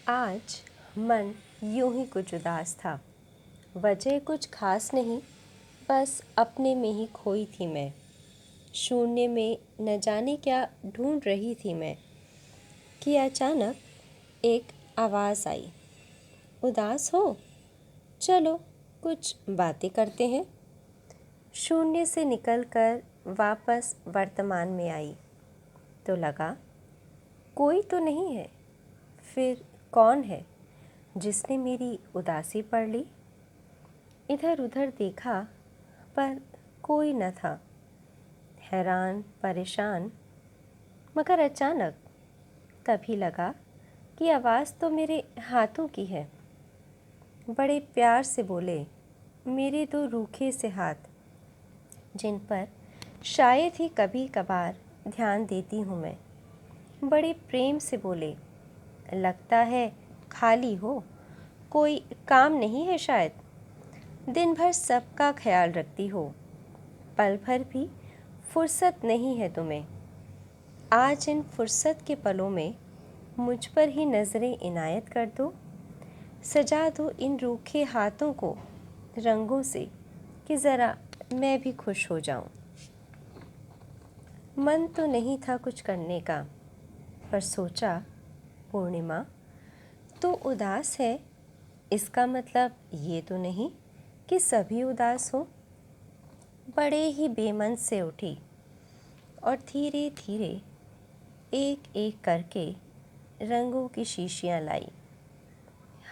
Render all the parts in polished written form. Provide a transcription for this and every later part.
आज मन यूं ही कुछ उदास था। वजह कुछ खास नहीं, बस अपने में ही खोई थी मैं। शून्य में न जाने क्या ढूंढ रही थी मैं कि अचानक एक आवाज़ आई, उदास हो? चलो कुछ बातें करते हैं। शून्य से निकलकर वापस वर्तमान में आई तो लगा कोई तो नहीं है। फिर कौन है जिसने मेरी उदासी पढ़ ली? इधर उधर देखा पर कोई न था। हैरान परेशान, मगर अचानक तभी लगा कि आवाज़ तो मेरे हाथों की है। बड़े प्यार से बोले मेरे दो रूखे से हाथ, जिन पर शायद ही कभी कभार ध्यान देती हूँ मैं। बड़े प्रेम से बोले, लगता है खाली हो, कोई काम नहीं है शायद। दिन भर सबका ख्याल रखती हो, पल भर भी फुर्सत नहीं है तुम्हें। आज इन फुर्सत के पलों में मुझ पर ही नज़रें इनायत कर दो। सजा दो इन रूखे हाथों को रंगों से कि ज़रा मैं भी खुश हो जाऊं। मन तो नहीं था कुछ करने का, पर सोचा पूर्णिमा तो उदास है, इसका मतलब ये तो नहीं कि सभी उदास हो। बड़े ही बेमन से उठी और धीरे धीरे एक एक करके रंगों की शीशियाँ लाई,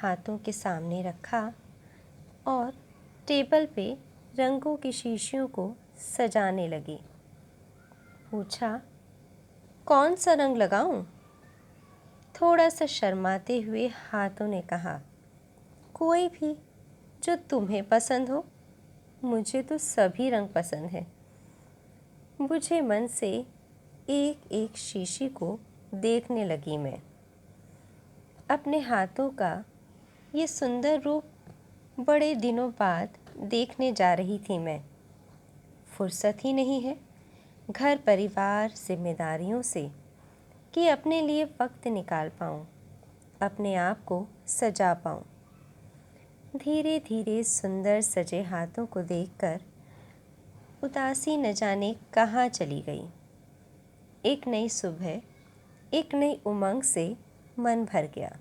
हाथों के सामने रखा और टेबल पे रंगों की शीशियों को सजाने लगी। पूछा, कौन सा रंग लगाऊं? थोड़ा सा शर्माते हुए हाथों ने कहा, कोई भी जो तुम्हें पसंद हो। मुझे तो सभी रंग पसंद हैं। बुझे मन से एक एक शीशी को देखने लगी मैं। अपने हाथों का ये सुंदर रूप बड़े दिनों बाद देखने जा रही थी मैं। फुर्सत ही नहीं है घर परिवार जिम्मेदारियों से कि अपने लिए वक्त निकाल पाऊँ, अपने आप को सजा पाऊँ। धीरे धीरे सुंदर सजे हाथों को देखकर उदासी न जाने कहाँ चली गई। एक नई सुबह, एक नई उमंग से मन भर गया।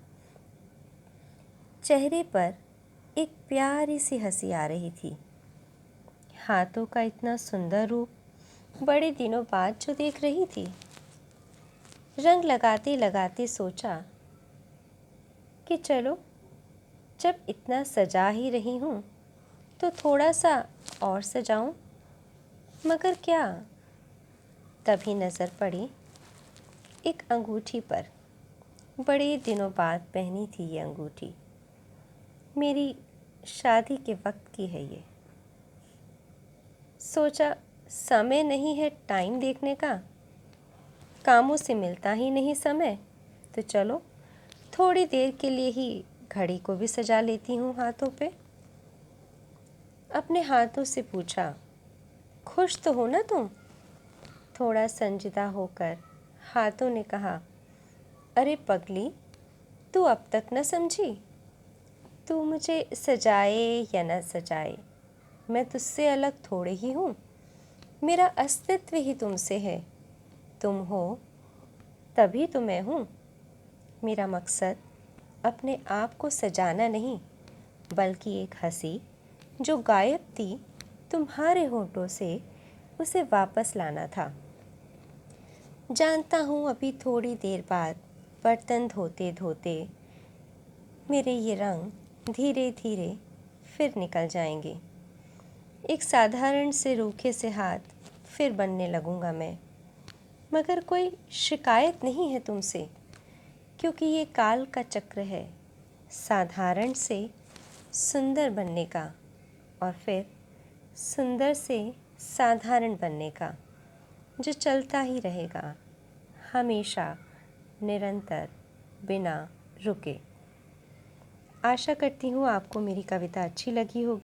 चेहरे पर एक प्यारी सी हंसी आ रही थी। हाथों का इतना सुंदर रूप बड़े दिनों बाद जो देख रही थी। रंग लगाते लगाते सोचा कि चलो, जब इतना सजा ही रही हूँ तो थोड़ा सा और सजाऊं। मगर क्या, तभी नज़र पड़ी एक अंगूठी पर। बड़े दिनों बाद पहनी थी ये अंगूठी, मेरी शादी के वक्त की है ये। सोचा समय नहीं है टाइम देखने का, कामों से मिलता ही नहीं समय, तो चलो थोड़ी देर के लिए ही घड़ी को भी सजा लेती हूँ हाथों पे। अपने हाथों से पूछा, खुश तो हो ना तुम? थोड़ा संजीदा होकर हाथों ने कहा, अरे पगली, तू अब तक न समझी? तू मुझे सजाए या न सजाए, मैं तुझसे अलग थोड़े ही हूँ। मेरा अस्तित्व ही तुमसे है। तुम हो तभी तो मैं हूँ। मेरा मकसद अपने आप को सजाना नहीं, बल्कि एक हंसी जो गायब थी तुम्हारे होठों से, उसे वापस लाना था। जानता हूँ अभी थोड़ी देर बाद बर्तन धोते धोते मेरे ये रंग धीरे धीरे फिर निकल जाएंगे। एक साधारण से रूखे से हाथ फिर बनने लगूंगा मैं। मगर कोई शिकायत नहीं है तुमसे, क्योंकि ये काल का चक्र है, साधारण से सुंदर बनने का और फिर सुंदर से साधारण बनने का, जो चलता ही रहेगा हमेशा, निरंतर, बिना रुके। आशा करती हूँ आपको मेरी कविता अच्छी लगी होगी।